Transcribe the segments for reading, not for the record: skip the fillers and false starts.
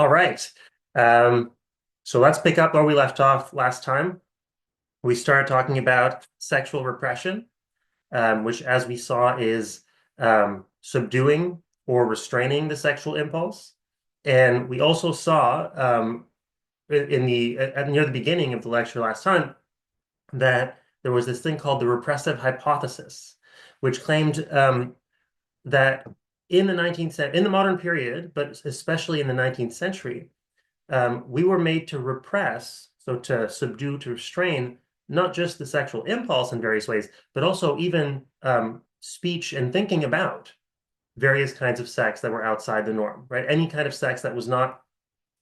All right. Um, so let's pick up where we left off last time. We started talking about sexual repression, which, as we saw, is subduing or restraining the sexual impulse. And we also saw in near the beginning of the lecture last time that there was this thing called the repressive hypothesis, which claimed that in the 19th century, in the modern period, but especially in the 19th century, we were made to repress, so to subdue, to restrain, not just the sexual impulse in various ways, but also even speech and thinking about various kinds of sex that were outside the norm, right? Any kind of sex that was not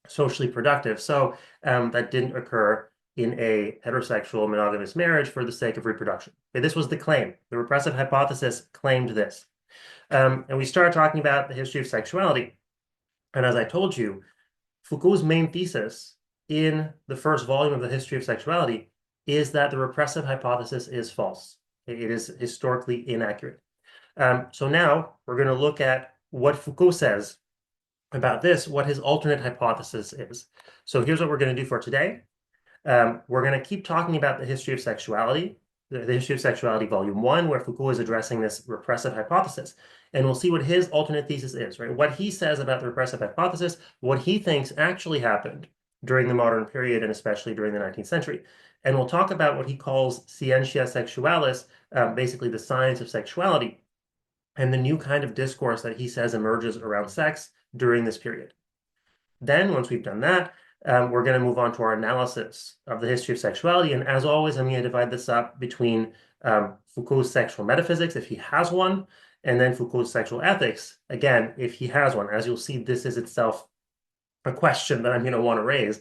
socially productive. So that didn't occur in a heterosexual monogamous marriage for the sake of reproduction. Okay, this was the claim. The repressive hypothesis claimed this. And we started talking about the history of sexuality. And as I told you, Foucault's main thesis in the first volume of the History of Sexuality is that the repressive hypothesis is false. It is historically inaccurate. So now we're going to look at what Foucault says about this, what his alternate hypothesis is. So here's what we're going to do for today. We're going to keep talking about the history of sexuality, the history of sexuality, volume one, where Foucault is addressing this repressive hypothesis. And we'll see what his alternate thesis is, right? What he says about the repressive hypothesis, what he thinks actually happened during the modern period, and especially during the 19th century. And we'll talk about what he calls scientia sexualis, basically the science of sexuality, and the new kind of discourse that he says emerges around sex during this period. Then, once we've done that, we're going to move on to our analysis of the history of sexuality. And as always, I'm going to divide this up between Foucault's sexual metaphysics, if he has one, and then Foucault's sexual ethics, again, if he has one. As you'll see, this is itself a question that I'm going to want to raise,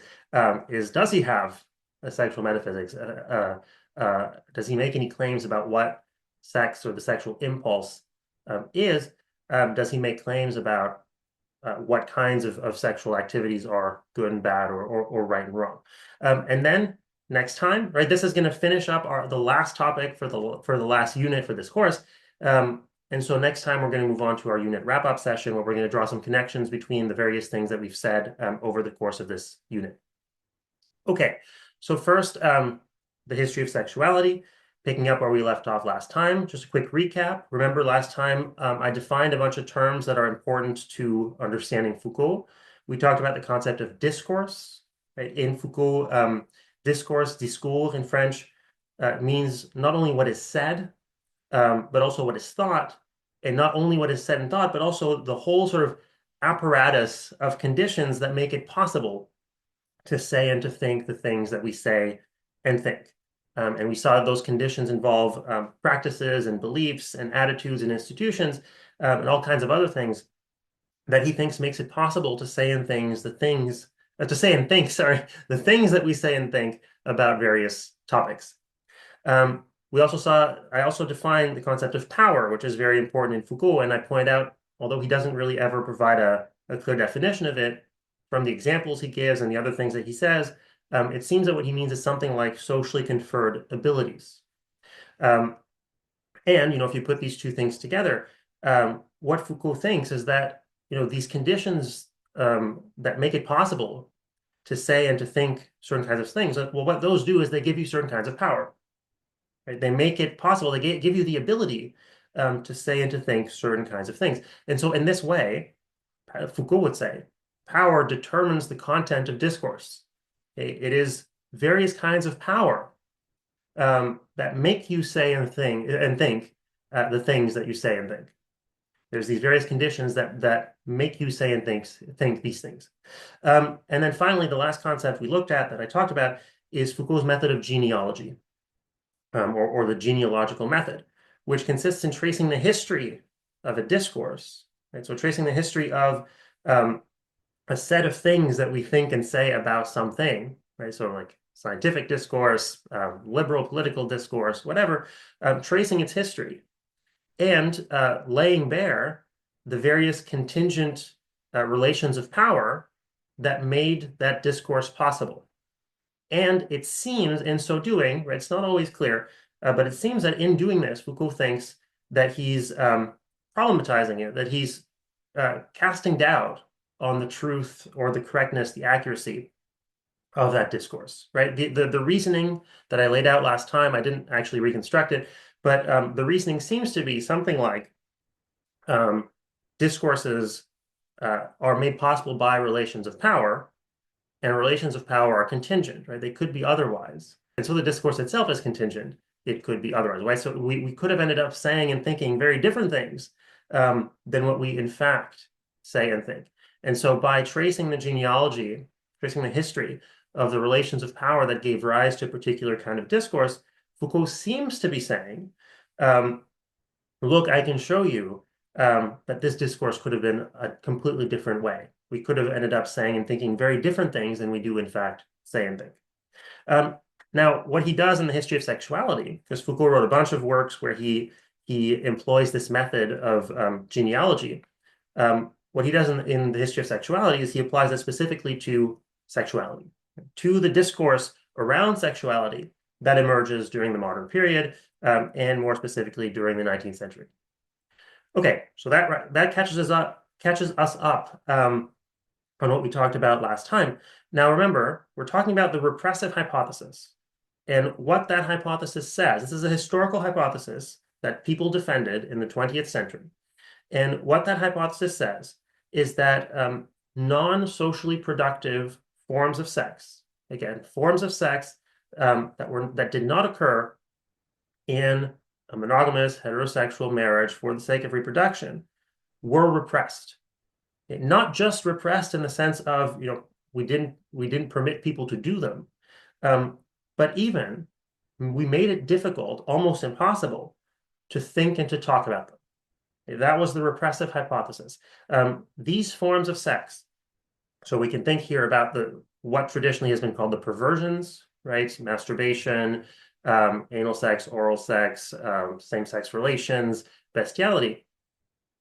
is does he have a sexual metaphysics? Does he make any claims about what sex or the sexual impulse is? Does he make claims about what kinds of sexual activities are good and bad or right and wrong. And then next time, right, this is going to finish up the last topic for the last unit for this course. And so next time we're going to move on to our unit wrap-up session where we're going to draw some connections between the various things that we've said over the course of this unit. Okay, so first, the history of sexuality. Picking up where we left off last time, just a quick recap. Remember last time I defined a bunch of terms that are important to understanding Foucault. We talked about the concept of discourse. Right? In Foucault, discours in French, means not only what is said, but also what is thought. And not only what is said and thought, but also the whole sort of apparatus of conditions that make it possible to say and to think the things that we say and think. And we saw those conditions involve practices and beliefs and attitudes and institutions and all kinds of other things that he thinks makes it possible to say and things the things to say and think, sorry, the things that we say and think about various topics. I also defined the concept of power, which is very important in Foucault, and I point out, although he doesn't really ever provide a clear definition of it, from the examples he gives and the other things that he says, it seems that what he means is something like socially conferred abilities. Um, and, if you put these two things together, what Foucault thinks is that, these conditions that make it possible to say and to think certain kinds of things, well, what those do is they give you certain kinds of power. Right? They make it possible, they give you the ability to say and to think certain kinds of things. And so in this way, Foucault would say, power determines the content of discourse. It is various kinds of power that make you say and think the things that you say and think. There's these various conditions that make you say and think these things. And then finally, the last concept we looked at that I talked about is Foucault's method of genealogy, or the genealogical method, which consists in tracing the history of a discourse. Right? So tracing the history of a set of things that we think and say about something, right? So like scientific discourse, liberal political discourse, whatever, tracing its history and laying bare the various contingent relations of power that made that discourse possible. And it seems in so doing, right, it's not always clear, but it seems that in doing this, Foucault thinks that he's problematizing it, that he's casting doubt on the truth or the correctness, the accuracy of that discourse, right? The reasoning that I laid out last time, I didn't actually reconstruct it, but the reasoning seems to be something like um, discourses are made possible by relations of power, and relations of power are contingent, right? They could be otherwise. And so the discourse itself is contingent. It could be otherwise, right? So we could have ended up saying and thinking very different things than what we in fact say and think. And so by tracing the genealogy, tracing the history of the relations of power that gave rise to a particular kind of discourse, Foucault seems to be saying, look, I can show you that this discourse could have been a completely different way. We could have ended up saying and thinking very different things than we do, in fact, say and think. Um, Now, what he does in the history of sexuality, because Foucault wrote a bunch of works where he employs this method of genealogy. What he does in the history of sexuality is he applies it specifically to sexuality, to the discourse around sexuality that emerges during the modern period, and more specifically during the 19th century. Okay, so that catches us up on what we talked about last time. Now remember, we're talking about the repressive hypothesis and what that hypothesis says. This is a historical hypothesis that people defended in the 20th century. And what that hypothesis says is that non-socially productive forms of sex, again, forms of sex that did not occur in a monogamous heterosexual marriage for the sake of reproduction were repressed. Not just repressed in the sense of, we didn't permit people to do them, but even we made it difficult, almost impossible, to think and to talk about them. That was the repressive hypothesis. These forms of sex, so we can think here about what traditionally has been called the perversions, right? Masturbation, anal sex, oral sex, same-sex relations, bestiality.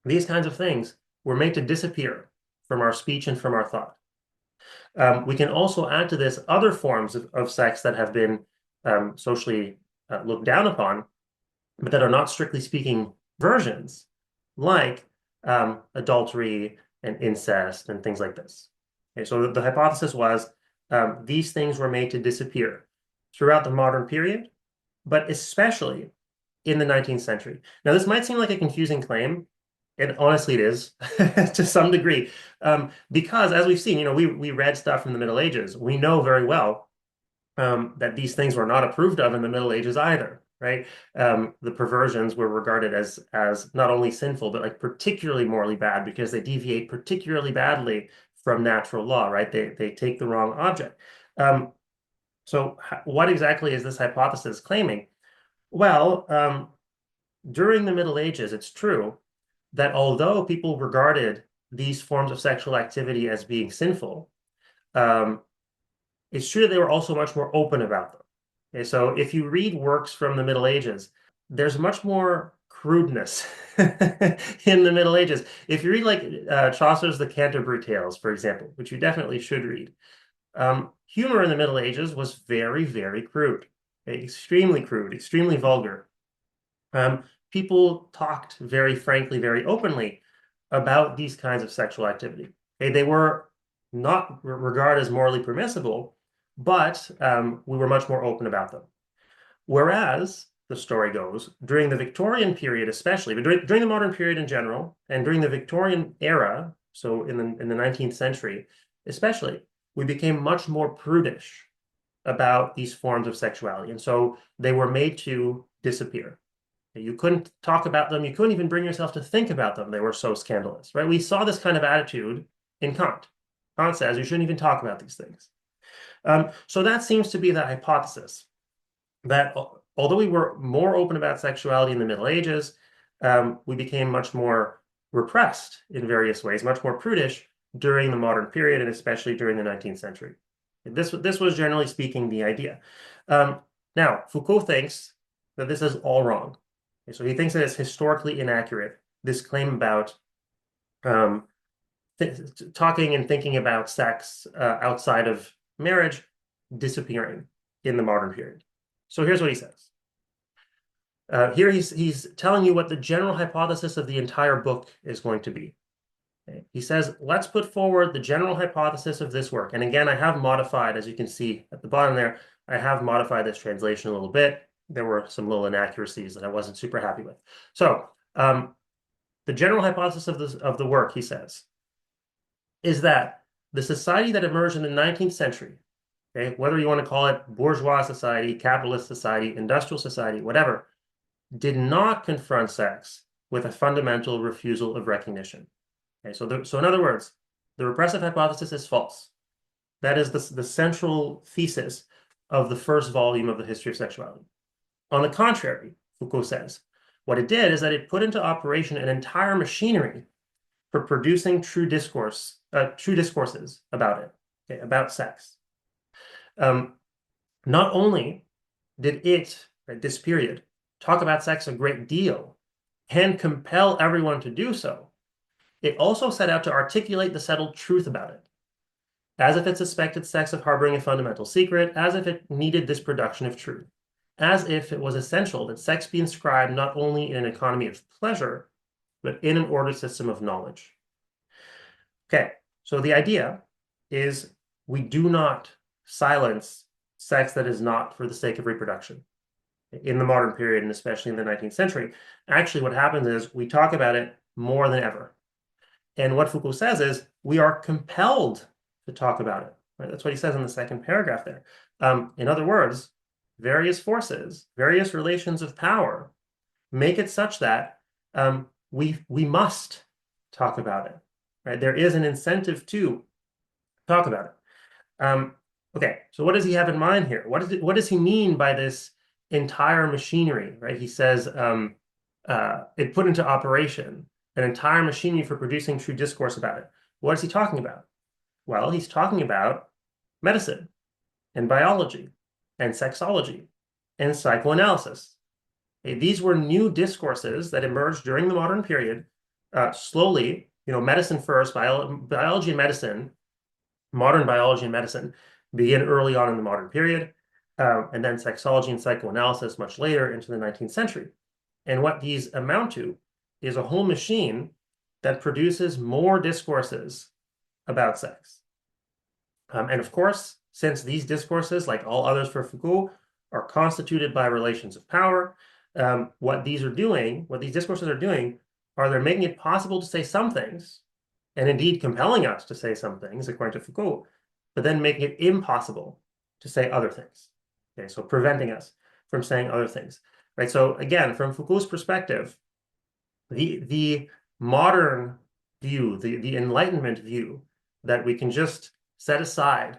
These kinds of things were made to disappear from our speech and from our thought. We can also add to this other forms of sex that have been socially looked down upon, but that are not strictly speaking versions, like adultery and incest and things like this. Okay, so the hypothesis was these things were made to disappear throughout the modern period, but especially in the 19th century. Now, this might seem like a confusing claim, and honestly it is to some degree, because as we've seen, we read stuff from the Middle Ages. We know very well that these things were not approved of in the Middle Ages either, right? The perversions were regarded as not only sinful, but like particularly morally bad because they deviate particularly badly from natural law, right? They take the wrong object. So what exactly is this hypothesis claiming? Well, during the Middle Ages, it's true that although people regarded these forms of sexual activity as being sinful, it's true that they were also much more open about them. Okay, so if you read works from the Middle Ages, there's much more crudeness in the Middle Ages. If you read like Chaucer's The Canterbury Tales, for example, which you definitely should read, humor in the Middle Ages was very, very crude, okay? Extremely crude, extremely vulgar. People talked very frankly, very openly about these kinds of sexual activity. Okay? They were not regarded as morally permissible, but we were much more open about them. Whereas, the story goes, during the Victorian period especially, but during the modern period in general, and during the Victorian era, so in the 19th century especially, we became much more prudish about these forms of sexuality. And so they were made to disappear. You couldn't talk about them. You couldn't even bring yourself to think about them. They were so scandalous, right? We saw this kind of attitude in Kant. Kant says you shouldn't even talk about these things. So that seems to be the hypothesis, that although we were more open about sexuality in the Middle Ages, we became much more repressed in various ways, much more prudish during the modern period, and especially during the 19th century. This was generally speaking the idea. Now, Foucault thinks that this is all wrong. So he thinks that it's historically inaccurate, this claim about talking and thinking about sex outside of marriage disappearing in the modern period. So here's what he says. Here he's telling you what the general hypothesis of the entire book is going to be. Okay. He says, let's put forward the general hypothesis of this work. And again, I have modified, as you can see at the bottom there, I have modified this translation a little bit. There were some little inaccuracies that I wasn't super happy with. So the general hypothesis of the work, he says, is that the society that emerged in the 19th century, okay, whether you want to call it bourgeois society, capitalist society, industrial society, whatever, did not confront sex with a fundamental refusal of recognition. Okay, so in other words, the repressive hypothesis is false. That is the central thesis of the first volume of the history of sexuality. On the contrary, Foucault says, what it did is that it put into operation an entire machinery for producing true discourses about it, okay, about sex. Not only did it, at this period, talk about sex a great deal and compel everyone to do so, it also set out to articulate the settled truth about it, as if it suspected sex of harboring a fundamental secret, as if it needed this production of truth, as if it was essential that sex be inscribed not only in an economy of pleasure, but in an ordered system of knowledge. Okay, so the idea is we do not silence sex that is not for the sake of reproduction. In the modern period, and especially in the 19th century, actually what happens is we talk about it more than ever. And what Foucault says is we are compelled to talk about it. Right? That's what he says in the second paragraph there. In other words, various forces, various relations of power make it such that we must talk about it. Right? There is an incentive to talk about it. Okay, so what does he have in mind here? What does he mean by this entire machinery? Right? He says it put into operation an entire machinery for producing true discourse about it. What is he talking about? Well, he's talking about medicine and biology and sexology and psychoanalysis. Okay, these were new discourses that emerged during the modern period, slowly, medicine first, biology and medicine, modern biology and medicine begin early on in the modern period, and then sexology and psychoanalysis much later into the 19th century. And what these amount to is a whole machine that produces more discourses about sex. And of course, since these discourses, like all others for Foucault, are constituted by relations of power, what these discourses are doing, are they're making it possible to say some things, and indeed compelling us to say some things, according to Foucault, but then making it impossible to say other things. Okay, so preventing us from saying other things. Right. So again, from Foucault's perspective, the modern view, the Enlightenment view, that we can just set aside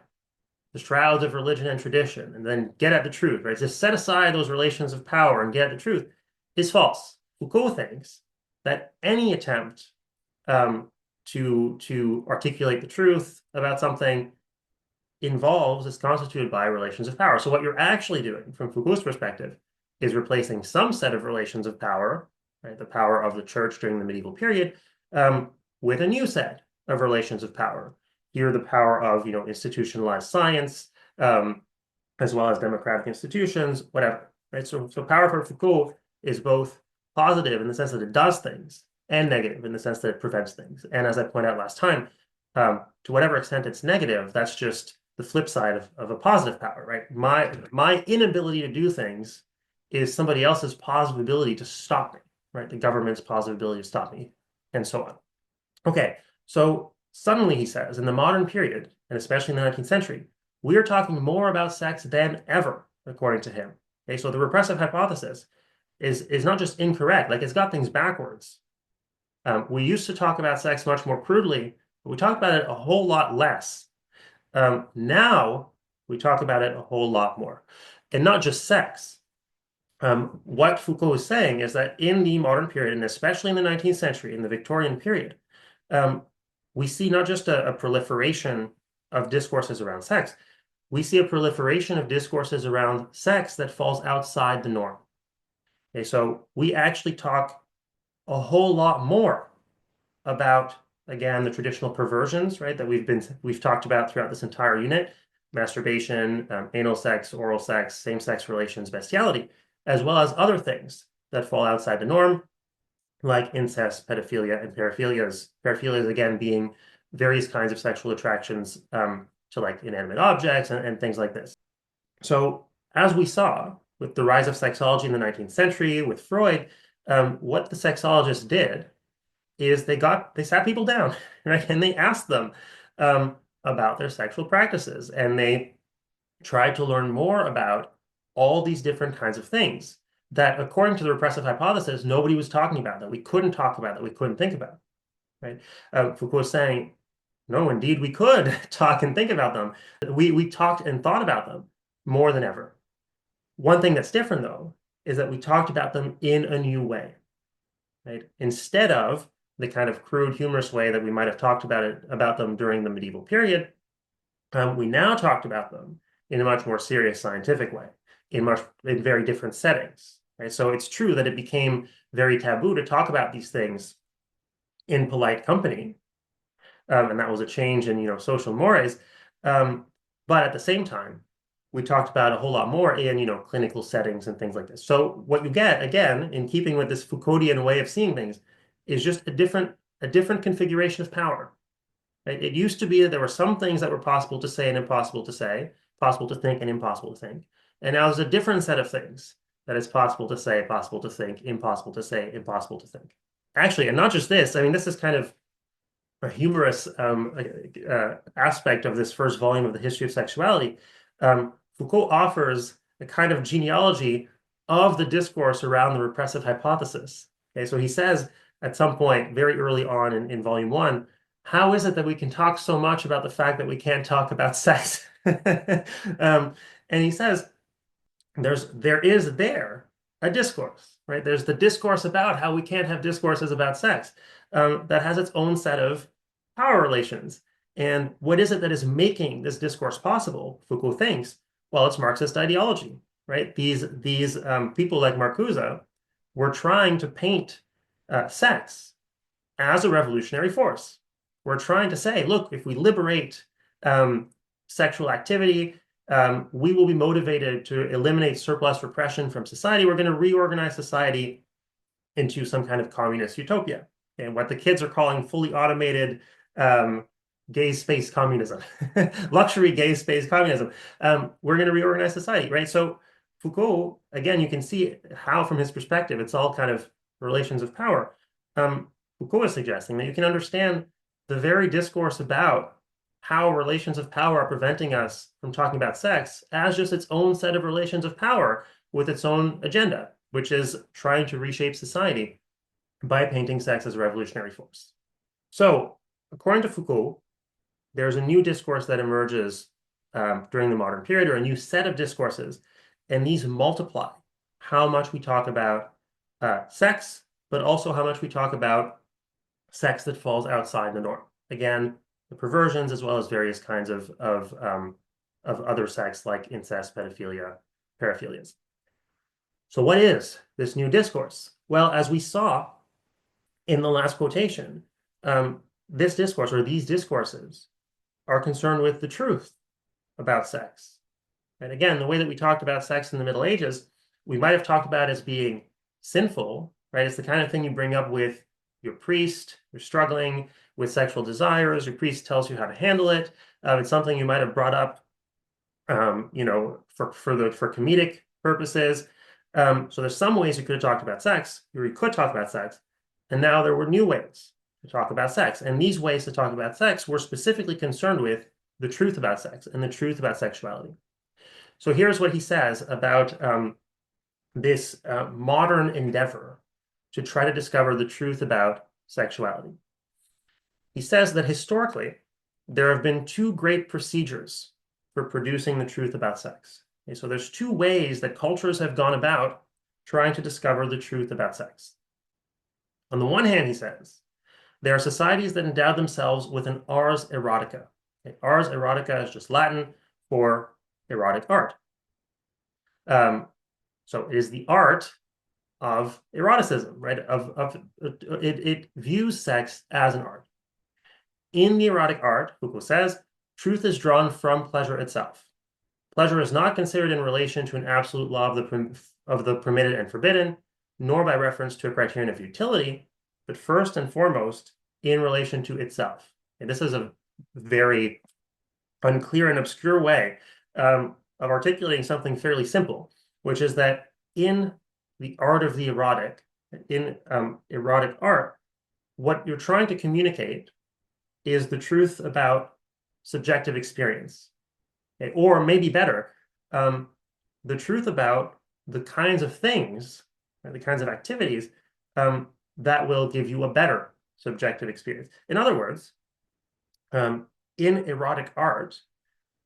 the shrouds of religion and tradition and then get at the truth, right? Just set aside those relations of power and get at the truth is false. Foucault thinks that any attempt to articulate the truth about something is constituted by relations of power. So what you're actually doing from Foucault's perspective is replacing some set of relations of power, right, the power of the church during the medieval period, with a new set of relations of power. Here, the power of institutionalized science, as well as democratic institutions, whatever. Right. So power for Foucault is both positive in the sense that it does things, and negative in the sense that it prevents things. And as I pointed out last time, to whatever extent it's negative, that's just the flip side of a positive power, right? My inability to do things is somebody else's positive ability to stop me, right? The government's positive ability to stop me, and so on. Okay, so suddenly, he says, in the modern period, and especially in the 19th century, we are talking more about sex than ever, according to him. Okay, so the repressive hypothesis is not just incorrect, like it's got things backwards. We used to talk about sex much more crudely, but we talk about it a whole lot less. Now we talk about it a whole lot more, and not just sex. What Foucault is saying is that in the modern period, and especially in the 19th century, in the Victorian period, we see not just a proliferation of discourses around sex, we see a proliferation of discourses around sex that falls outside the norm. Okay, so we actually talk a whole lot more about, again, the traditional perversions, right, that we've talked about throughout this entire unit: masturbation, anal sex, oral sex, same-sex relations, bestiality, as well as other things that fall outside the norm. like incest, pedophilia, and paraphilias. Paraphilias, again, being various kinds of sexual attractions to like inanimate objects and things like this. So, as we saw with the rise of sexology in the 19th century, with Freud, what the sexologists did is they sat people down, right? And they asked them um, about their sexual practices, and they tried to learn more about all these different kinds of things that, according to the repressive hypothesis, nobody was talking about, that we couldn't talk about, that we couldn't think about, right? Foucault was saying, no, indeed, we could talk and think about them. We talked and thought about them more than ever. One thing that's different, though, is that we talked about them in a new way, right? Instead of the kind of crude, humorous way that we might have talked about them during the medieval period, we now talked about them in a much more serious scientific way, in very different settings, right? So it's true that it became very taboo to talk about these things in polite company, and that was a change in social mores. Um, but at the same time, we talked about a whole lot more in clinical settings and things like this. So what you get again, in keeping with this Foucauldian way of seeing things, is just a different configuration of power. Right? It used to be that there were some things that were possible to say and impossible to say, possible to think and impossible to think. And now there's a different set of things that is possible to say, possible to think, impossible to say, impossible to think. Actually, and not just this, I mean, this is kind of a humorous aspect of this first volume of the history of sexuality. Foucault offers a kind of genealogy of the discourse around the repressive hypothesis. Okay, so he says at some point very early on in volume one, how is it that we can talk so much about the fact that we can't talk about sex? And he says there is a discourse, right? There's the discourse about how we can't have discourses about sex that has its own set of power relations. And what is it that is making this discourse possible? Foucault thinks, well, it's Marxist ideology, right? These people like Marcuse were trying to paint sex as a revolutionary force. We're trying to say, look, if we liberate sexual activity, we will be motivated to eliminate surplus repression from society. We're going to reorganize society into some kind of communist utopia. And what the kids are calling fully automated gay space communism, luxury gay space communism. We're going to reorganize society, right? So Foucault, again, you can see how, from his perspective, it's all kind of relations of power. Foucault is suggesting that you can understand the very discourse about how relations of power are preventing us from talking about sex as just its own set of relations of power with its own agenda, which is trying to reshape society by painting sex as a revolutionary force. So, according to Foucault, there's a new discourse that emerges during the modern period, or a new set of discourses, and these multiply how much we talk about sex, but also how much we talk about sex that falls outside the norm. Again, the perversions as well as various kinds of other sex like incest, pedophilia, paraphilias. So what is this new discourse? Well, as we saw in the last quotation, this discourse or these discourses are concerned with the truth about sex. And again, the way that we talked about sex in the Middle Ages, we might have talked about as being sinful, right? It's the kind of thing you bring up with your priest, you're struggling with sexual desires, your priest tells you how to handle it. It's something you might have brought up, for comedic purposes. So there's some ways you could have talked about sex, or you could talk about sex, and now there were new ways to talk about sex. And these ways to talk about sex were specifically concerned with the truth about sex and the truth about sexuality. So here's what he says about this modern endeavor to try to discover the truth about sexuality. He says that historically, there have been two great procedures for producing the truth about sex. Okay, so there's two ways that cultures have gone about trying to discover the truth about sex. On the one hand, he says, there are societies that endow themselves with an ars erotica. Okay, ars erotica is just Latin for erotic art. So it is the art of eroticism, right? It views sex as an art. In the erotic art, Foucault says, truth is drawn from pleasure itself. Pleasure is not considered in relation to an absolute law of the permitted and forbidden, nor by reference to a criterion of utility, but first and foremost in relation to itself. And this is a very unclear and obscure way of articulating something fairly simple, which is that in the art of the erotic, in erotic art, what you're trying to communicate is the truth about subjective experience, okay? Or maybe better, the truth about the kinds of things, the kinds of activities that will give you a better subjective experience. In other words, in erotic art,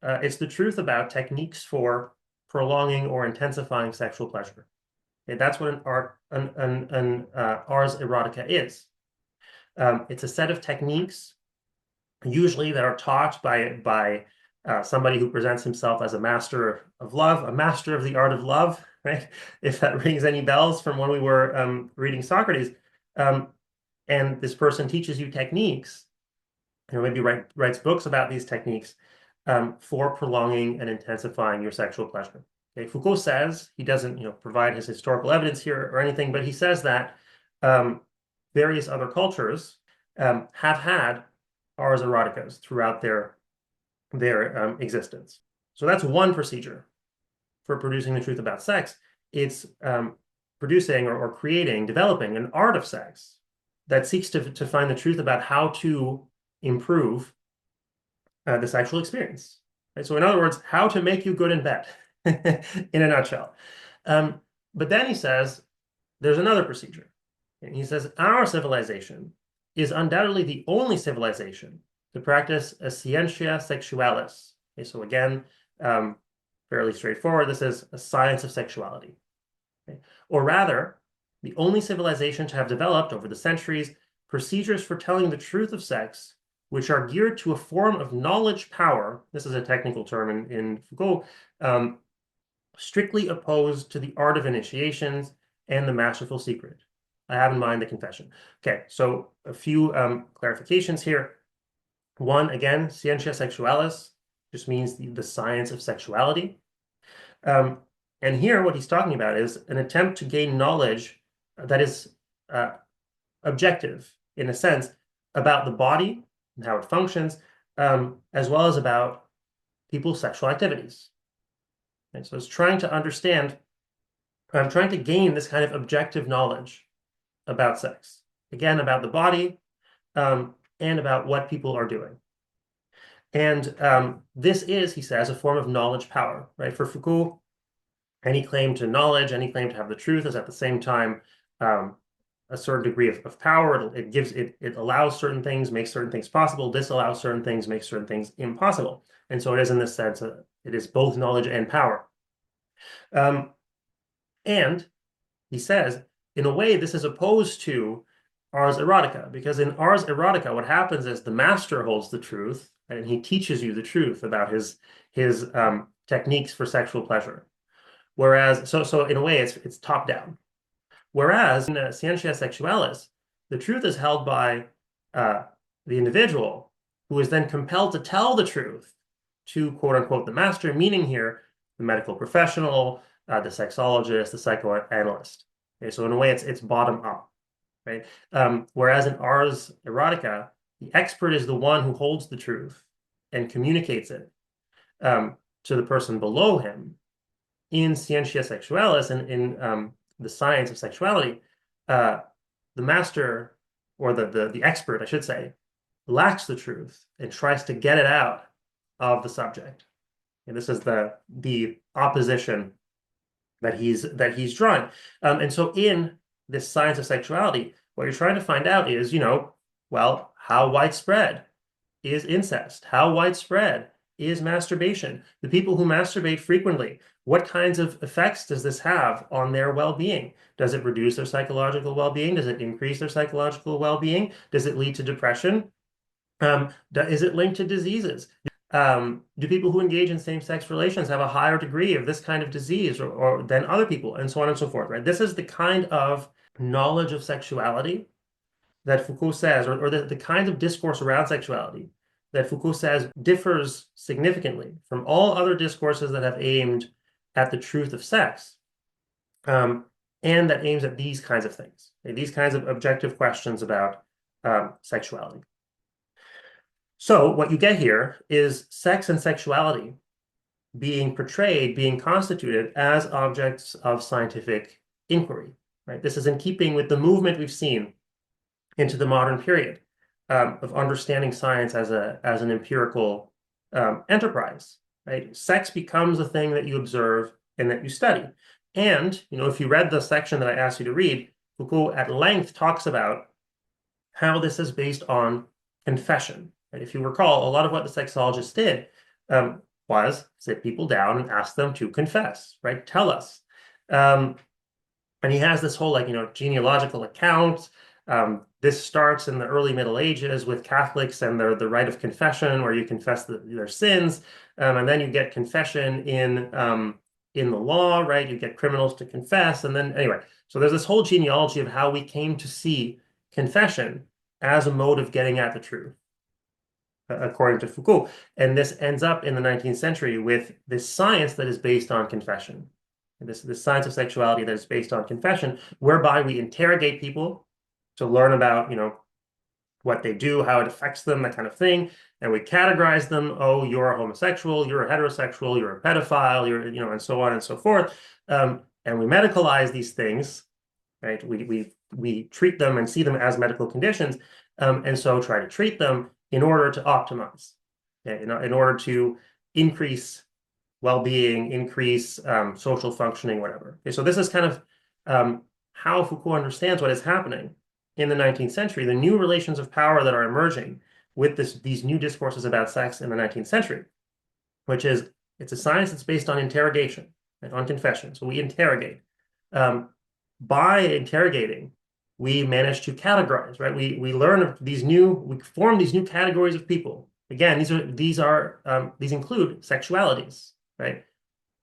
it's the truth about techniques for prolonging or intensifying sexual pleasure. Okay, that's what an ars erotica is. It's a set of techniques, usually that are taught by somebody who presents himself as a master of love, a master of the art of love, right? If that rings any bells from when we were reading Socrates. And this person teaches you techniques, maybe writes books about these techniques for prolonging and intensifying your sexual pleasure. Okay, Foucault says, he doesn't provide his historical evidence here or anything, but he says that various other cultures have had ars eroticas throughout their existence. So that's one procedure for producing the truth about sex. It's producing or creating, developing an art of sex that seeks to find the truth about how to improve the sexual experience. Right? So in other words, how to make you good in bed, in a nutshell. But then he says, there's another procedure. And he says, our civilization is undoubtedly the only civilization to practice a scientia sexualis. Okay, so again, fairly straightforward. This is a science of sexuality. Okay? Or rather, the only civilization to have developed over the centuries procedures for telling the truth of sex, which are geared to a form of knowledge power. This is a technical term in Foucault, strictly opposed to the art of initiations and the masterful secret. I have in mind the confession. Okay, so a few clarifications here. One, again, scientia sexualis just means the science of sexuality. And here what he's talking about is an attempt to gain knowledge that is objective, in a sense, about the body and how it functions, as well as about people's sexual activities. And so it's trying to understand, I'm trying to gain this kind of objective knowledge about sex. Again, about the body, and about what people are doing. And this is, he says, a form of knowledge power, right? For Foucault, any claim to knowledge, any claim to have the truth is at the same time a certain degree of power. It allows certain things, makes certain things possible, disallows certain things, makes certain things impossible. And so it is in this sense, it is both knowledge and power. And he says, in a way, this is opposed to ars erotica, because in ars erotica, what happens is the master holds the truth, and he teaches you the truth about his techniques for sexual pleasure. Whereas, so in a way, it's top down. Whereas in scientia sexualis, the truth is held by the individual, who is then compelled to tell the truth to quote unquote the master, meaning here the medical professional, the sexologist, the psychoanalyst. Okay, so in a way, it's bottom up, right? Whereas in ars erotica, the expert is the one who holds the truth and communicates it to the person below him. In scientia sexualis and in the science of sexuality, the master, or the expert, I should say, lacks the truth and tries to get it out of the subject. And this is the opposition that he's drawing. And so in this science of sexuality, what you're trying to find out is, well, how widespread is incest? How widespread is masturbation? The people who masturbate frequently, what kinds of effects does this have on their well-being? Does it reduce their psychological well-being? Does it increase their psychological well-being? Does it lead to depression? Is it linked to diseases? Do people who engage in same-sex relations have a higher degree of this kind of disease or than other people, and so on and so forth, right? This is the kind of knowledge of sexuality that Foucault says, or the kind of discourse around sexuality that Foucault says differs significantly from all other discourses that have aimed at the truth of sex. and that aims at these kinds of things, okay? These kinds of objective questions about sexuality. So what you get here is sex and sexuality being portrayed, being constituted as objects of scientific inquiry, right? This is in keeping with the movement we've seen into the modern period of understanding science as an empirical enterprise, right? Sex becomes a thing that you observe and that you study. And, if you read the section that I asked you to read, Foucault at length talks about how this is based on confession. Right? If you recall, a lot of what the sexologists did was sit people down and ask them to confess, right? Tell us. And he has this whole genealogical account. This starts in the early Middle Ages with Catholics and the rite of confession, where you confess their sins, and then you get confession in the law, right? You get criminals to confess, and then anyway. So there's this whole genealogy of how we came to see confession as a mode of getting at the truth, according to Foucault. And this ends up in the 19th century with this science that is based on confession. This science of sexuality that is based on confession, whereby we interrogate people to learn about, what they do, how it affects them, that kind of thing. And we categorize them. Oh, you're a homosexual, you're a heterosexual, you're a pedophile, and so on and so forth. And we medicalize these things, right? We treat them and see them as medical conditions, and so try to treat them in order to optimize, okay? In order to increase well-being, increase social functioning, whatever. Okay, so this is kind of how Foucault understands what is happening in the 19th century, the new relations of power that are emerging with these new discourses about sex in the 19th century, which is it's a science that's based on interrogation and on confession. So we interrogate. By interrogating, we manage to categorize, right? We learn we form these new categories of people. Again, these include sexualities, right?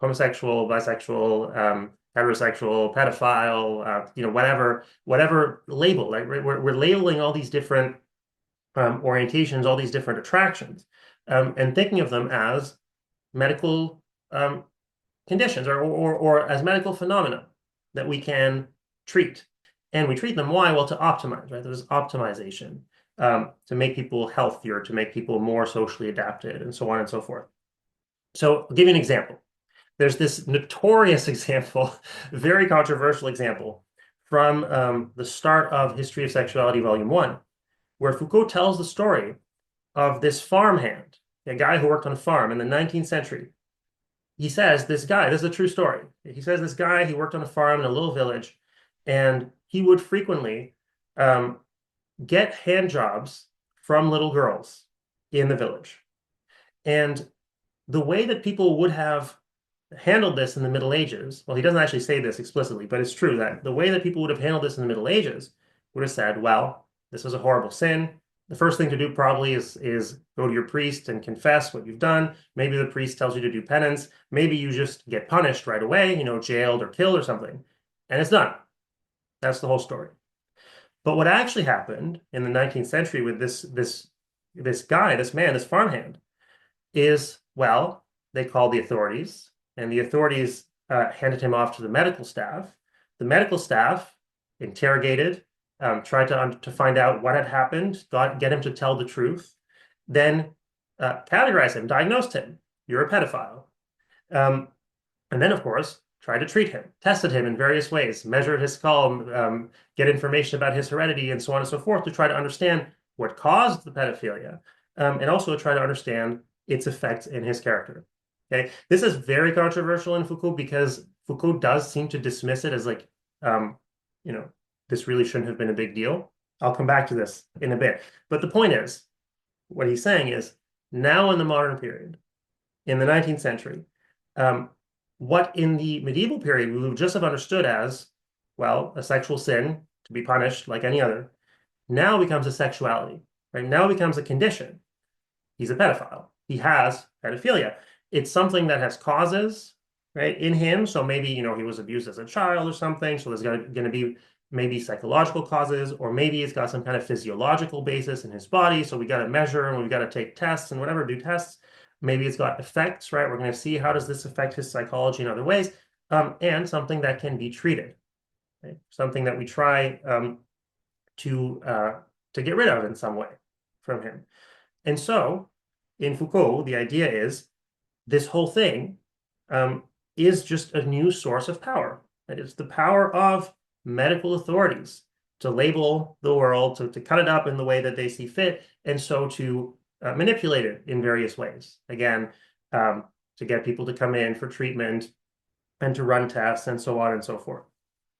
Homosexual, bisexual, heterosexual, pedophile, whatever label, right? We're labeling all these different orientations, all these different attractions, and thinking of them as medical conditions or as medical phenomena that we can treat. And we treat them, why? Well, to optimize, right? There's optimization, to make people healthier, to make people more socially adapted, and so on and so forth. So I'll give you an example. There's this notorious example, very controversial example, from the start of History of Sexuality, Volume 1, where Foucault tells the story of this farmhand, a guy who worked on a farm in the 19th century. He says, this is a true story. He says this guy, he worked on a farm in a little village, and he would frequently get hand jobs from little girls in the village. And the way that people would have handled this in the Middle Ages, well, he doesn't actually say this explicitly, but it's true that the way that people would have handled this in the Middle Ages would have said, well, this is a horrible sin. The first thing to do probably is go to your priest and confess what you've done. Maybe the priest tells you to do penance. Maybe you just get punished right away, jailed or killed or something. And it's done. That's the whole story. But what actually happened in the 19th century with this guy, this man, this farmhand, is, well, they called the authorities, and the authorities handed him off to the medical staff. The medical staff interrogated, tried to find out what had happened, get him to tell the truth, then categorized him, diagnosed him. You're a pedophile. And then, of course, tried to treat him, tested him in various ways, measured his skull, get information about his heredity, and so on and so forth, to try to understand what caused the pedophilia, and also try to understand its effects in his character. Okay, this is very controversial in Foucault because Foucault does seem to dismiss it as this really shouldn't have been a big deal. I'll come back to this in a bit. But the point is, what he's saying is, now in the modern period, in the 19th century, what in the medieval period we would just have understood as, well, a sexual sin to be punished like any other, now becomes a sexuality, right? Now becomes a condition. He's a pedophile. He has pedophilia. It's something that has causes, right, in him. So maybe, he was abused as a child or something. So there's going to be maybe psychological causes, or maybe it's got some kind of physiological basis in his body. So we got to measure and we got to take tests and whatever, do tests. Maybe it's got effects, right? We're going to see how does this affect his psychology in other ways, and something that can be treated. right? Something that we try to to get rid of in some way from him. And so, in Foucault, the idea is this whole thing um, is just a new source of power. That is the power of medical authorities to label the world, to cut it up in the way that they see fit, and so to manipulate it in various ways. Again, um, to get people to come in for treatment and to run tests and so on and so forth.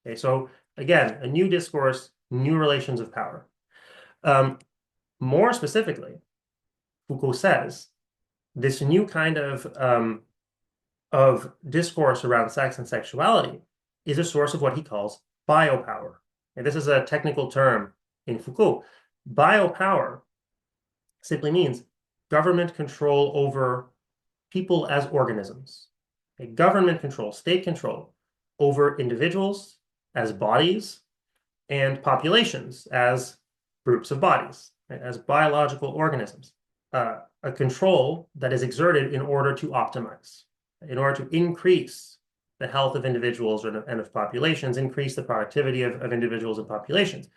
Okay, so again, a new discourse, new relations of power. Um, More specifically, Foucault says this new kind of discourse around sex and sexuality is a source of what he calls biopower. And this is a technical term in Foucault. Biopower simply means government control over people as organisms. A government control, state control over individuals as bodies and populations as groups of bodies, right, as biological organisms. A control that is exerted in order to optimize, in order to increase the health of individuals and of populations, increase the productivity of individuals and populations.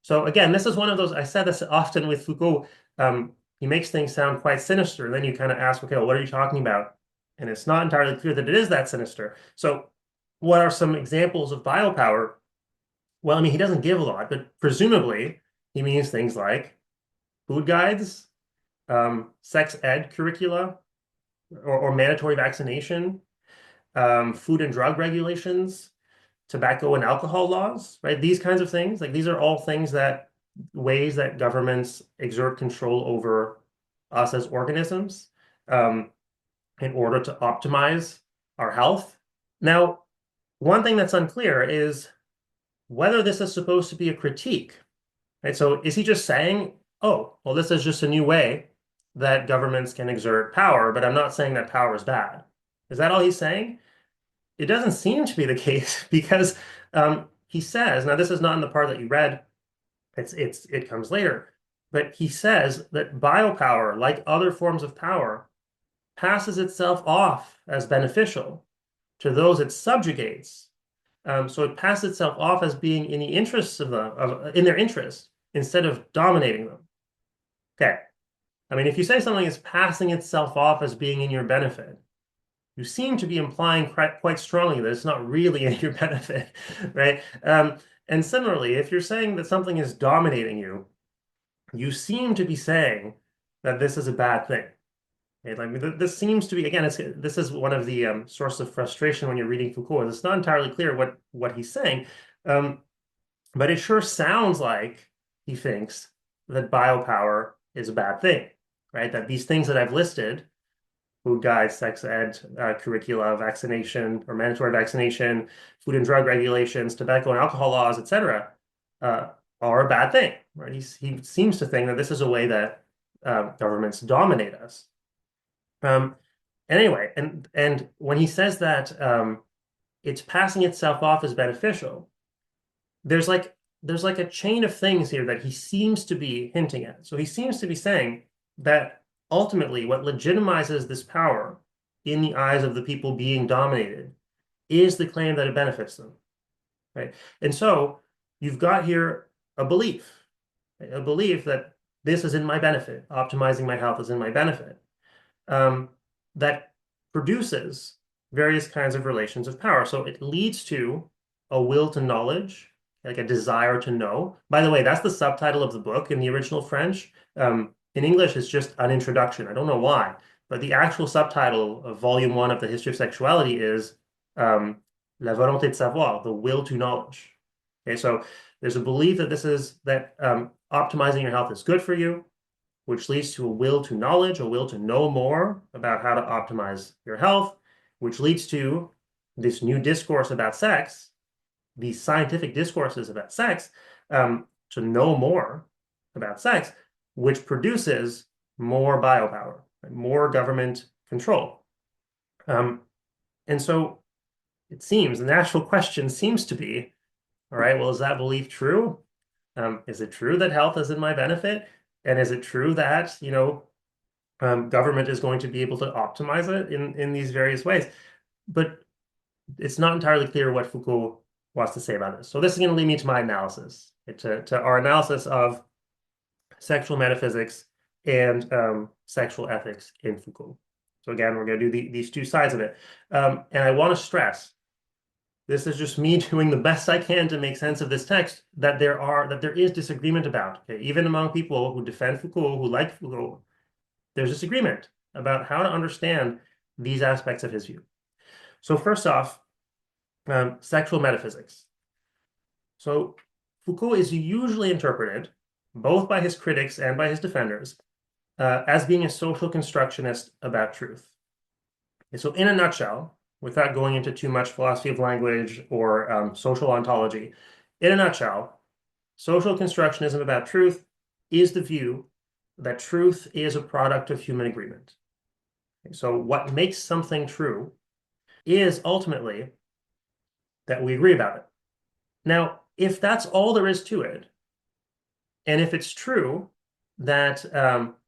So again, this is one of those, I said this often with Foucault, he makes things sound quite sinister. And then you kind of ask, okay, well, what are you talking about? And it's not entirely clear that it is that sinister. So what are some examples of biopower? Well, I mean, he doesn't give a lot, but presumably he means things like food guides, sex ed curricula, or mandatory vaccination, food and drug regulations, tobacco and alcohol laws, right? These kinds of things, like these are all things that ways that governments exert control over us as organisms um, in order to optimize our health. Now, one thing that's unclear is whether this is supposed to be a critique, right? So is he just saying, oh, well, this is just a new way that governments can exert power, but I'm not saying that power is bad. Is that all he's saying? It doesn't seem to be the case because he says, now this is not in the part that you read, it comes later, but he says that biopower, like other forms of power, passes itself off as beneficial to those it subjugates. So it passes itself off as being in the interests of in their interest instead of dominating them. Okay. I mean, if you say something is passing itself off as being in your benefit, you seem to be implying quite strongly that it's not really in your benefit, right? And similarly, if you're saying that something is dominating you, you seem to be saying that this is a bad thing. Right? Like this seems to be again, this is one of the sources of frustration when you're reading Foucault. It's not entirely clear what he's saying, but it sure sounds like he thinks that biopower is a bad thing, right? That these things that I've listed, food guides, sex ed, curricula, vaccination or mandatory vaccination, food and drug regulations, tobacco and alcohol laws, etc., are a bad thing, right? He seems to think that this is a way that governments dominate us. Anyway, and when he says that it's passing itself off as beneficial, there's like a chain of things here that he seems to be hinting at. So he seems to be saying that ultimately what legitimizes this power in the eyes of the people being dominated is the claim that it benefits them, right? And so you've got here a belief that this is in my benefit, optimizing my health is in my benefit, that produces various kinds of relations of power. So it leads to a will to knowledge, like a desire to know. By the way, that's the subtitle of the book in the original French. In English, it's just an introduction. I don't know why, but the actual subtitle of Volume 1 of the History of Sexuality is La volonté de savoir, the will to knowledge. Okay, so there's a belief that optimizing your health is good for you, which leads to a will to knowledge, a will to know more about how to optimize your health, which leads to this new discourse about sex, these scientific discourses about sex, to know more about sex, which produces more biopower, more government control. And so it seems the natural question seems to be, all right, well, is that belief true? Is it true that health is in my benefit? And is it true that, government is going to be able to optimize it in these various ways? But it's not entirely clear what Foucault wants to say about this. So this is going to lead me to my analysis, to our analysis of sexual metaphysics and sexual ethics in Foucault. So again, we're going to do these two sides of it. And I want to stress, this is just me doing the best I can to make sense of this text that there is disagreement about. Okay? Even among people who defend Foucault, who like Foucault, there's disagreement about how to understand these aspects of his view. So first off, sexual metaphysics. So Foucault is usually interpreted, both by his critics and by his defenders, as being a social constructionist about truth. Okay, so in a nutshell, without going into too much philosophy of language or social ontology, in a nutshell, social constructionism about truth is the view that truth is a product of human agreement. Okay, so what makes something true is ultimately that we agree about it. Now, if that's all there is to it, and if it's true that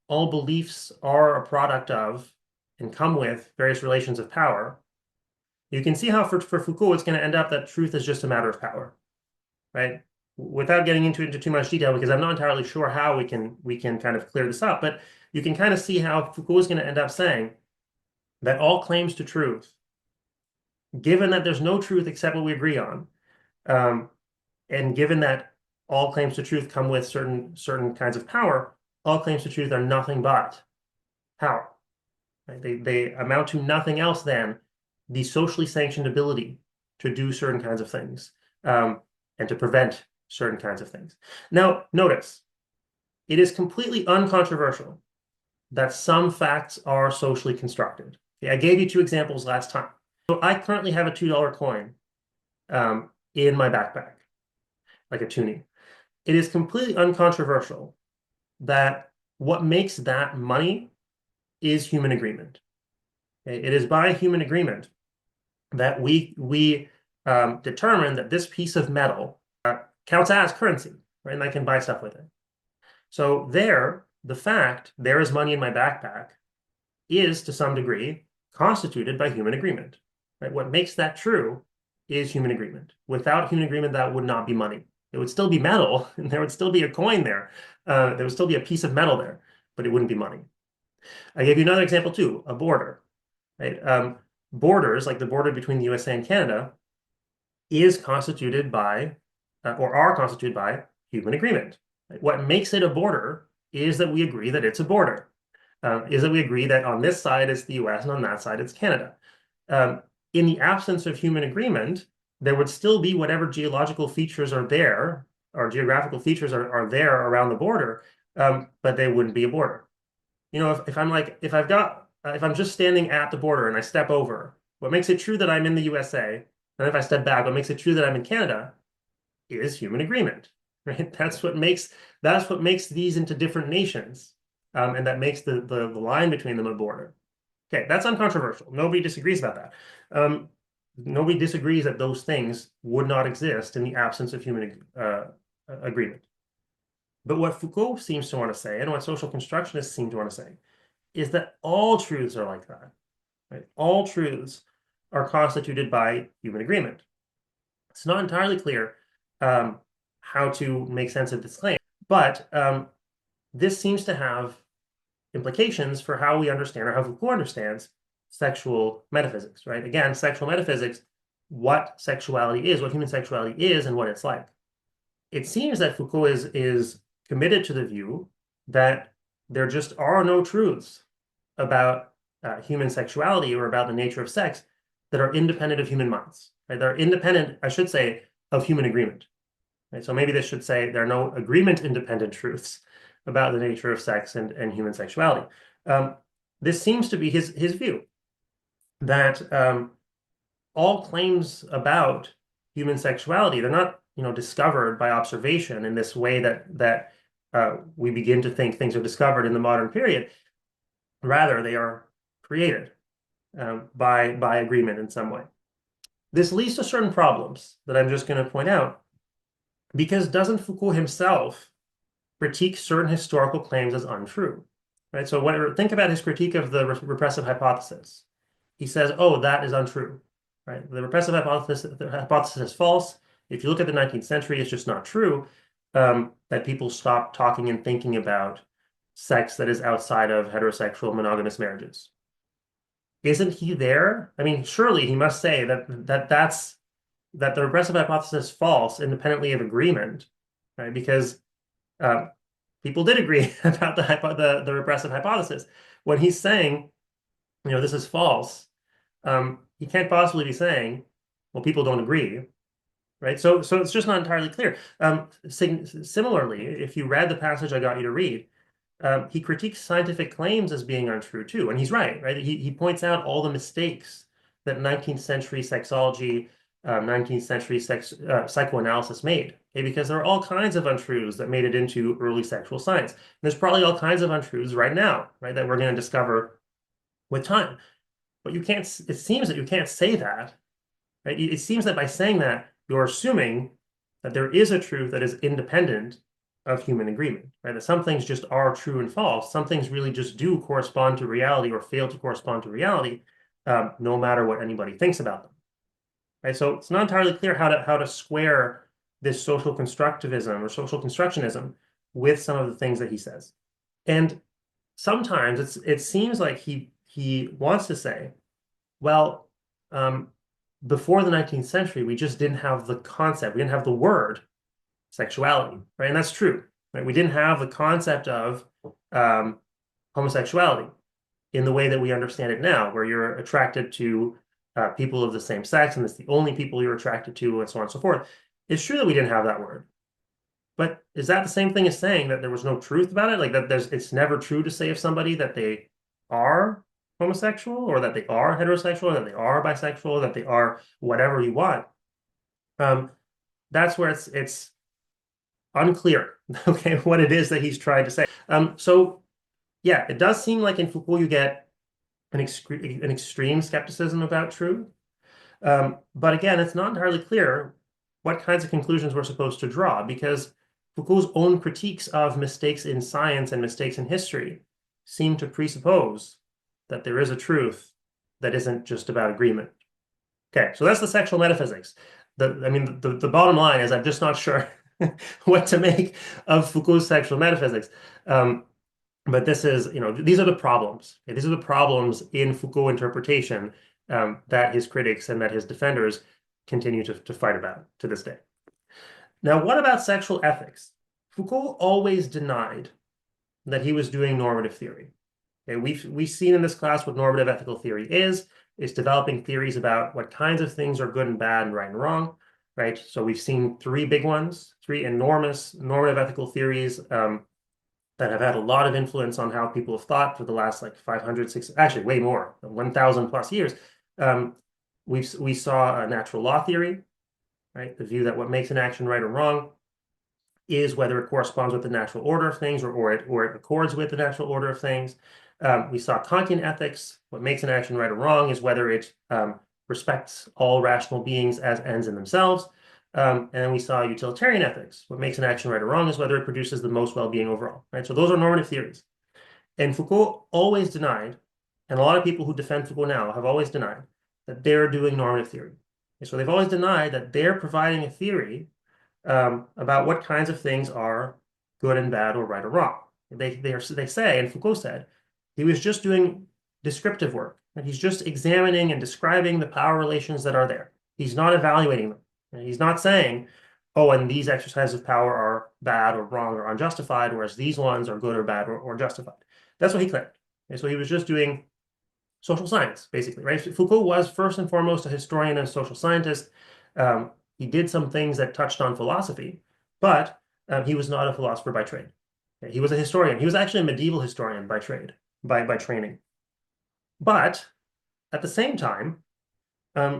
all beliefs are a product of and come with various relations of power, you can see how for Foucault it's going to end up that truth is just a matter of power, right? Without getting into too much detail, because I'm not entirely sure how we can kind of clear this up, but you can kind of see how Foucault is going to end up saying that all claims to truth, given that there's no truth except what we agree on, and given that all claims to truth come with certain kinds of power, all claims to truth are nothing but power. Right? They amount to nothing else than the socially sanctioned ability to do certain kinds of things and to prevent certain kinds of things. Now, notice, it is completely uncontroversial that some facts are socially constructed. Okay, I gave you two examples last time. So I currently have a $2 coin in my backpack, like a toonie. It is completely uncontroversial that what makes that money is human agreement. Okay? It is by human agreement that we determine that this piece of metal counts as currency, right? And I can buy stuff with it. So the fact there is money in my backpack is to some degree constituted by human agreement. Right? What makes that true is human agreement. Without human agreement, that would not be money. It would still be metal, and there would still be a coin there. There would still be a piece of metal there, but it wouldn't be money. I gave you another example too, a border. Right? Borders, like the border between the USA and Canada, is constituted by, or are constituted by, human agreement. Right? What makes it a border is that we agree that it's a border. Is that we agree that on this side it's the US and on that side it's Canada. In the absence of human agreement, there would still be whatever geological features are there, or geographical features are there around the border, but they wouldn't be a border. You know, if I'm just standing at the border and I step over, what makes it true that I'm in the USA, and if I step back, what makes it true that I'm in Canada is human agreement, right? That's what makes these into different nations, and that makes the line between them a border. Okay, that's uncontroversial. Nobody disagrees about that. Nobody disagrees that those things would not exist in the absence of human agreement. But what Foucault seems to want to say, and what social constructionists seem to want to say, is that all truths are like that. Right? All truths are constituted by human agreement. It's not entirely clear how to make sense of this claim, but this seems to have implications for how we understand, or how Foucault understands, sexual metaphysics, right? Again, sexual metaphysics, what sexuality is, what human sexuality is, and what it's like. It seems that Foucault is committed to the view that there just are no truths about human sexuality or about the nature of sex that are independent of human minds. Right? They're independent, I should say, of human agreement. Right? So maybe this should say there are no agreement-independent truths about the nature of sex and human sexuality. This seems to be his view, that all claims about human sexuality, they're not discovered by observation in this way that we begin to think things are discovered in the modern period. Rather, they are created by agreement in some way. This leads to certain problems that I'm just going to point out, because doesn't Foucault himself critique certain historical claims as untrue? Right? So think about his critique of the repressive hypothesis. He says, oh, that is untrue. Right? The repressive hypothesis is false. if you look at the 19th century, it's just not true that people stopped talking and thinking about sex that is outside of heterosexual monogamous marriages. Isn't he there? I mean, surely he must say that the regressive hypothesis is false independently of agreement, right? Because uh, people did agree about the regressive hypothesis. When he's saying, this is false, he can't possibly be saying, well, people don't agree, right? So it's just not entirely clear. Similarly, if you read the passage I got you to read, he critiques scientific claims as being untrue too, and he's right, right? He points out all the mistakes that 19th century sexology, 19th century psychoanalysis made, okay? Because there are all kinds of untruths that made it into early sexual science. And there's probably all kinds of untruths right now, right, that we're going to discover with time. But you can't, it seems that you can't say that, right? It seems that by saying that, you're assuming that there is a truth that is independent of human agreement, right? That some things just are true and false. Some things really just do correspond to reality or fail to correspond to reality, no matter what anybody thinks about them, right? So it's not entirely clear how to square this social constructivism or social constructionism with some of the things that he says. And sometimes it seems like he wants to say, well, before the 19th century, we just didn't have the concept, we didn't have the word sexuality, right? And that's true, right? We didn't have the concept of homosexuality in the way that we understand it now, where you're attracted to people of the same sex, and it's the only people you're attracted to, and so on and so forth. It's true that we didn't have that word, but is that the same thing as saying that there was no truth about it? Like that it's never true to say of somebody that they are homosexual or that they are heterosexual or that they are bisexual or that they are whatever you want. That's where it's unclear, okay, what it is that he's trying to say. So yeah, it does seem like in Foucault you get an extreme skepticism about truth. But again, it's not entirely clear what kinds of conclusions we're supposed to draw, because Foucault's own critiques of mistakes in science and mistakes in history seem to presuppose that there is a truth that isn't just about agreement. Okay, so that's the sexual metaphysics. The bottom line is I'm just not sure what to make of Foucault's sexual metaphysics. But this is, these are the problems. Okay? These are the problems in Foucault interpretation that his critics and that his defenders continue to fight about to this day. Now, what about sexual ethics? Foucault always denied that he was doing normative theory. Okay, we've seen in this class what normative ethical theory is. It's developing theories about what kinds of things are good and bad and right and wrong, right? So we've seen three big ones, three enormous normative ethical theories that have had a lot of influence on how people have thought for the last like 500, 600, actually way more, 1,000 plus years. We saw a natural law theory, right? The view that what makes an action right or wrong is whether it corresponds with the natural order of things or it accords with the natural order of things. We saw Kantian ethics. What makes an action right or wrong is whether it respects all rational beings as ends in themselves. And then we saw utilitarian ethics. What makes an action right or wrong is whether it produces the most well-being overall, right? So those are normative theories. And Foucault always denied, and a lot of people who defend Foucault now have always denied that they're doing normative theory. And so they've always denied that they're providing a theory about what kinds of things are good and bad or right or wrong. They say, and Foucault said, he was just doing descriptive work. And he's just examining and describing the power relations that are there. He's not evaluating them. And he's not saying, oh, and these exercises of power are bad or wrong or unjustified, whereas these ones are good or bad or justified. That's what he claimed. And so he was just doing social science, basically, right? Foucault was first and foremost a historian and a social scientist. He did some things that touched on philosophy, but he was not a philosopher by trade. Okay? He was a historian. He was actually a medieval historian by trade, by training. But at the same time,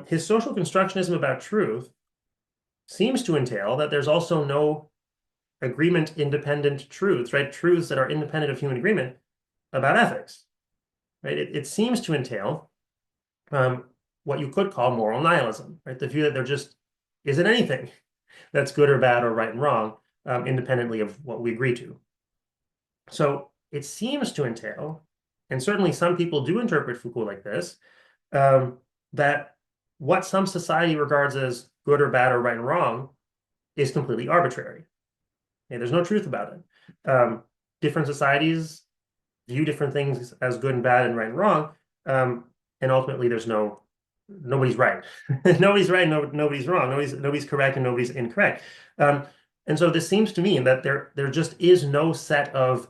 his social constructionism about truth seems to entail that there's also no agreement-independent truths, right? Truths that are independent of human agreement about ethics, right? It seems to entail what you could call moral nihilism, right? The view that there just isn't anything that's good or bad or right and wrong, independently of what we agree to. So it seems to entail, and certainly some people do interpret Foucault like this, that what some society regards as good or bad or right and wrong is completely arbitrary. Okay, there's no truth about it. Different societies view different things as good and bad and right and wrong, and ultimately nobody's right. Nobody's right, nobody's wrong. Nobody's correct and nobody's incorrect. Um, and so this seems to mean that there just is no set of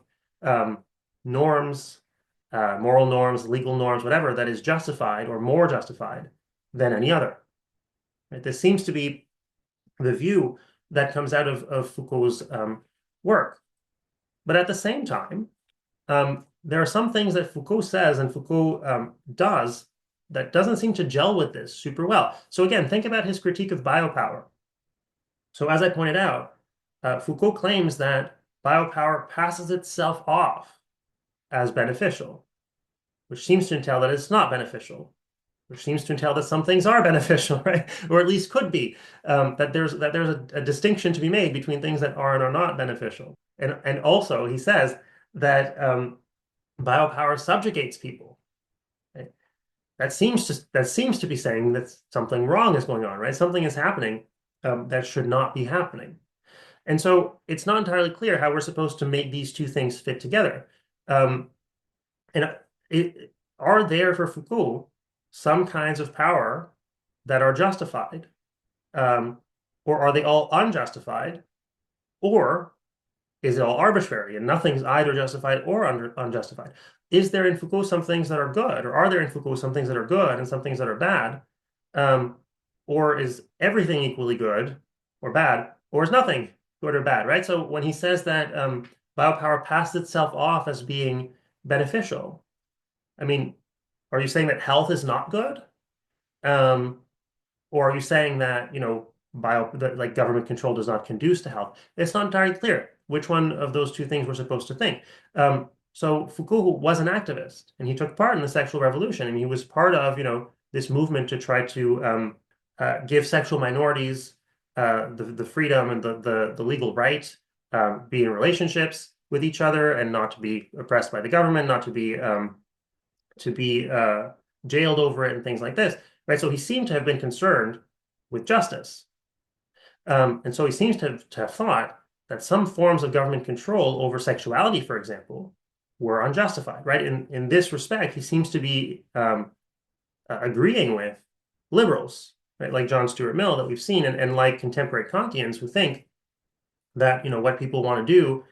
norms, moral norms, legal norms, whatever, that is justified or more justified than any other. Right? This seems to be the view that comes out of Foucault's work. But at the same time, there are some things that Foucault says and Foucault does that doesn't seem to gel with this super well. So again, think about his critique of biopower. So as I pointed out, Foucault claims that biopower passes itself off as beneficial, which seems to entail that it's not beneficial, which seems to entail that some things are beneficial, right? Or at least could be. That there's a distinction to be made between things that are and are not beneficial. And also he says that biopower subjugates people. Right? That seems to be saying that something wrong is going on, right? Something is happening that should not be happening. And so it's not entirely clear how we're supposed to make these two things fit together. And are there for Foucault some kinds of power that are justified, or are they all unjustified, or is it all arbitrary and nothing's either justified or unjustified? Is there in Foucault some things that are good, or are there in Foucault some things that are good and some things that are bad? Or is everything equally good or bad, or is nothing good or bad, right? So when he says that biopower passes itself off as being beneficial, I mean, are you saying that health is not good? Um, or are you saying that, like government control does not conduce to health? It's not entirely clear which one of those two things we're supposed to think. So Foucault was an activist, and he took part in the sexual revolution, and he was part of, this movement to try to give sexual minorities the freedom and the legal right, be in relationships with each other and not to be oppressed by the government, not to be jailed over it and things like this, right? So he seemed to have been concerned with justice. And so he seems to have thought that some forms of government control over sexuality, for example, were unjustified, right? In this respect, he seems to be agreeing with liberals, right? Like John Stuart Mill that we've seen, and like contemporary Kantians who think that, what people want to do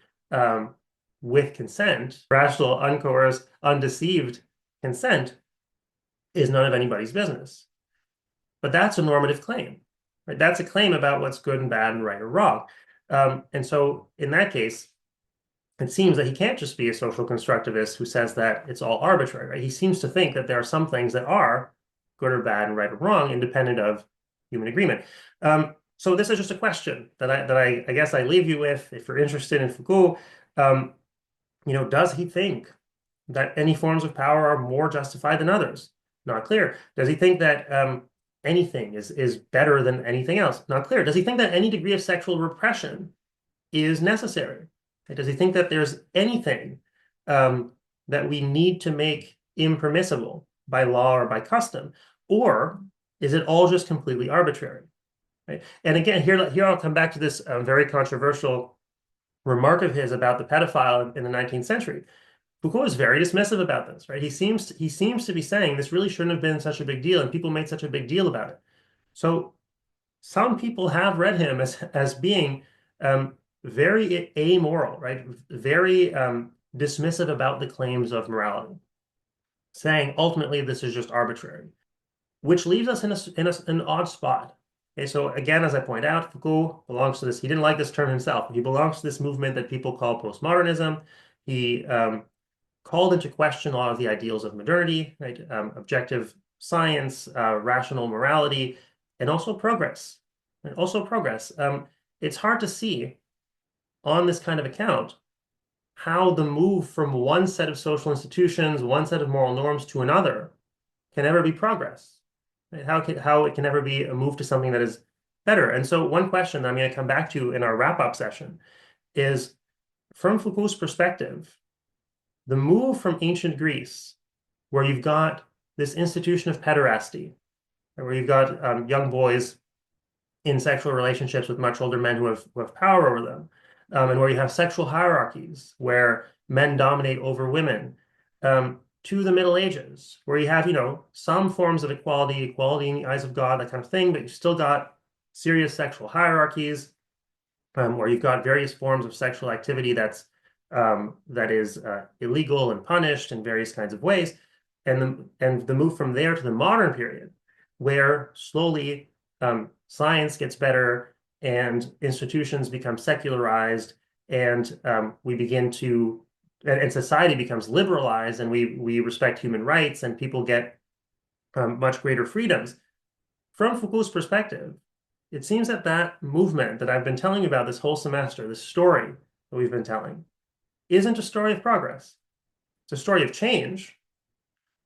with consent, rational, uncoerced, undeceived consent, is none of anybody's business. But that's a normative claim, right? That's a claim about what's good and bad and right or wrong. And so in that case, it seems that he can't just be a social constructivist who says that it's all arbitrary, right? He seems to think that there are some things that are good or bad and right or wrong, independent of human agreement. So this is just a question that I guess I leave you with, if you're interested in Foucault. Does he think that any forms of power are more justified than others? Not clear. Does he think that anything is better than anything else? Not clear. Does he think that any degree of sexual repression is necessary? Does he think that there's anything that we need to make impermissible by law or by custom? Or is it all just completely arbitrary? Right? And again, here I'll come back to this very controversial remark of his about the pedophile in the 19th century. Foucault is very dismissive about this, right? He seems to be saying this really shouldn't have been such a big deal, and people made such a big deal about it. So some people have read him as being very amoral, right? Very dismissive about the claims of morality, saying ultimately this is just arbitrary, which leaves us in an odd spot. Okay, so again, as I point out, Foucault belongs to this. He didn't like this term himself, but he belongs to this movement that people call postmodernism. He called into question a lot of the ideals of modernity, right? Objective science, rational morality, and also progress. And also progress. It's hard to see on this kind of account how the move from one set of social institutions, one set of moral norms to another can ever be progress. Right? How it can ever be a move to something that is better. And so one question that I'm going to come back to in our wrap-up session is, from Foucault's perspective, the move from ancient Greece, where you've got this institution of pederasty, where you've got young boys in sexual relationships with much older men who have power over them, and where you have sexual hierarchies where men dominate over women, to the Middle Ages, where you have, some forms of equality in the eyes of God, that kind of thing, but you still got serious sexual hierarchies, where you've got various forms of sexual activity that is illegal and punished in various kinds of ways, and the move from there to the modern period, where slowly science gets better and institutions become secularized, and we begin to and society becomes liberalized, and we respect human rights, and people get much greater freedoms. From Foucault's perspective, it seems that that movement that I've been telling you about this whole semester, this story that we've been telling, isn't a story of progress. It's a story of change,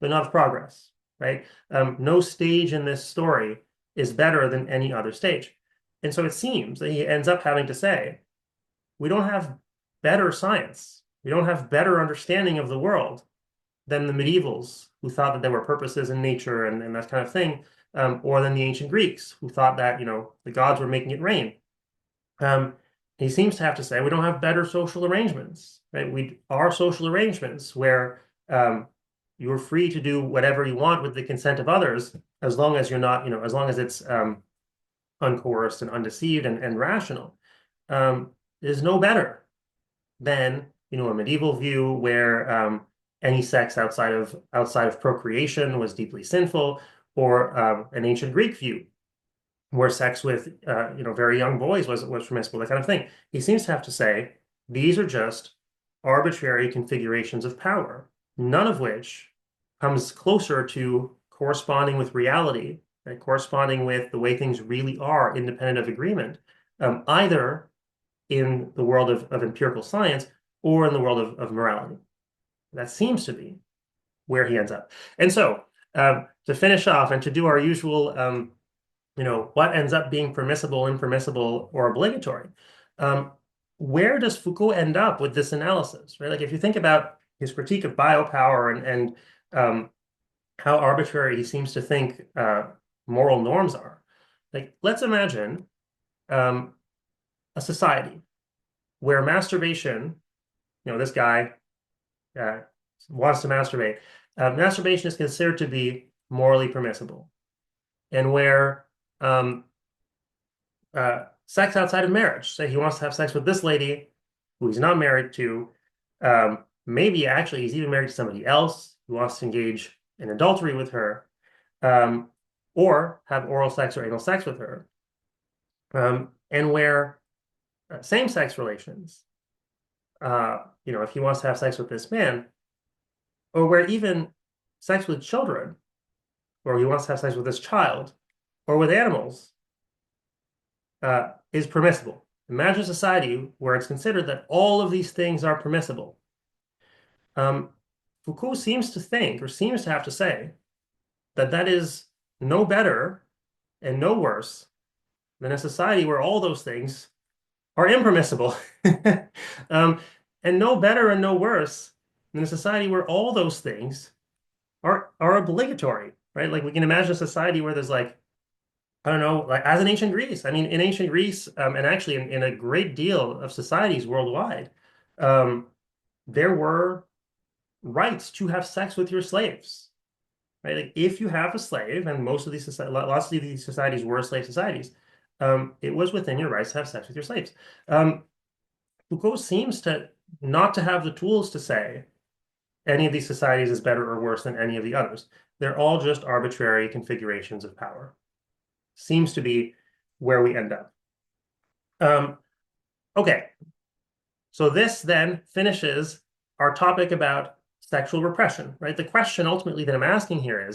but not of progress, right? No stage in this story is better than any other stage. And so it seems that he ends up having to say, we don't have better science. We don't have better understanding of the world than the medievals, who thought that there were purposes in nature and that kind of thing, or than the ancient Greeks, who thought that, the gods were making it rain. He seems to have to say we don't have better social arrangements, right? We are social arrangements where you're free to do whatever you want with the consent of others, as long as you're not, as long as it's uncoerced and undeceived and rational, is no better than, a medieval view where any sex outside of procreation was deeply sinful, or an ancient Greek view where sex with very young boys was permissible, that kind of thing. He seems to have to say these are just arbitrary configurations of power, none of which comes closer to corresponding with reality, right? Corresponding with the way things really are, independent of agreement, either in the world of empirical science or in the world of morality. That seems to be where he ends up. And so, to finish off and to do our usual, what ends up being permissible, impermissible, or obligatory, where does Foucault end up with this analysis, right? Like if you think about his critique of biopower and how arbitrary he seems to think moral norms are, like let's imagine a society where masturbation, this guy wants to masturbate. Masturbation is considered to be morally permissible, and where sex outside of marriage, say he wants to have sex with this lady who he's not married to, maybe actually he's even married to somebody else who wants to engage in adultery with her, or have oral sex or anal sex with her, and where same-sex relations, if he wants to have sex with this man, or where even sex with children, or he wants to have sex with this child, or with animals, is permissible. Imagine a society where it's considered that all of these things are permissible. Foucault seems to think, or seems to have to say, that that is no better and no worse than a society where all those things are impermissible. And no better and no worse than a society where all those things are obligatory, right? Like we can imagine a society where there's like, I don't know, like as in ancient Greece. I mean, in ancient Greece, and actually in a great deal of societies worldwide, there were rights to have sex with your slaves, right? Like if you have a slave, and lots of these societies were slave societies, it was within your rights to have sex with your slaves. Foucault seems to not to have the tools to say any of these societies is better or worse than any of the others. They're all just arbitrary configurations of power. Seems to be where we end up. Okay, so this then finishes our topic about sexual repression, right? The question ultimately that I'm asking here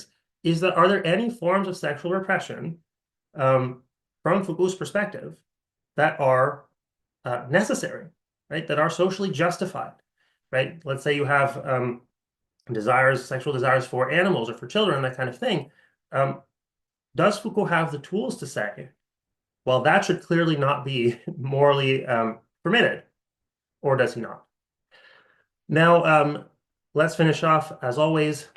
is that are there any forms of sexual repression from Foucault's perspective that are necessary, right? That are socially justified, right? Let's say you have sexual desires for animals or for children, that kind of thing. Does Foucault have the tools to say, well, that should clearly not be morally permitted, or does he not? Now, let's finish off, as always,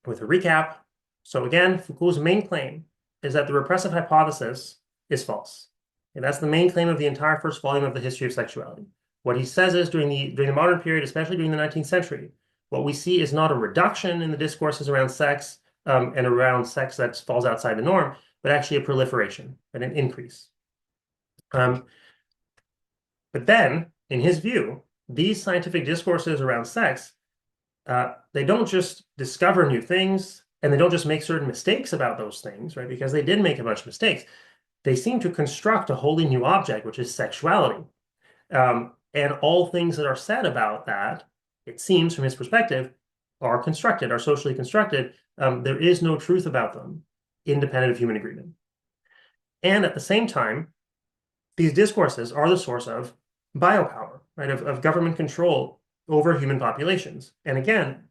with a recap. So again, Foucault's main claim is that the repressive hypothesis is false. And that's the main claim of the entire first volume of the History of Sexuality. What he says is during the modern period, especially during the 19th century, what we see is not a reduction in the discourses around sex and around sex that falls outside the norm, but actually a proliferation and an increase. But then, in his view, these scientific discourses around sex, they don't just discover new things and they don't just make certain mistakes about those things, right? Because they did make a bunch of mistakes. They seem to construct a wholly new object, which is sexuality. And all things that are said about that, it seems from his perspective, are constructed, are socially constructed. There is no truth about them, independent of human agreement. And at the same time, these discourses are the source of biopower, right? Of government control over human populations. And again,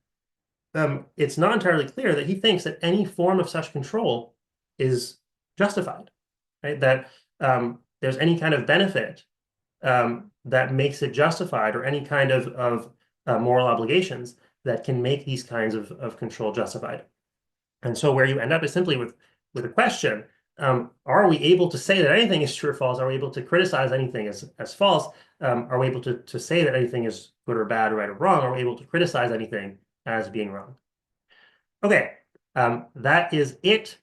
it's not entirely clear that he thinks that any form of such control is justified, right? That there's any kind of benefit that makes it justified, or any kind of moral obligations that can make these kinds of control justified. And so where you end up is simply with a question, are we able to say that anything is true or false? Are we able to criticize anything as false? Are we able to say that anything is good or bad, right or wrong? Are we able to criticize anything as being wrong? Okay, that is it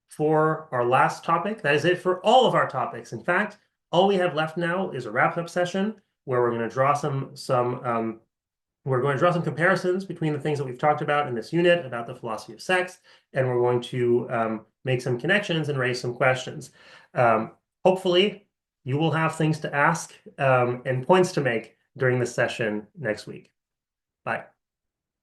for our last topic. That is it for all of our topics. In fact, all we have left now is a wrap-up session where we're going to draw some comparisons between the things that we've talked about in this unit about the philosophy of sex, and we're going to make some connections and raise some questions. Hopefully, you will have things to ask and points to make during this session next week. Bye.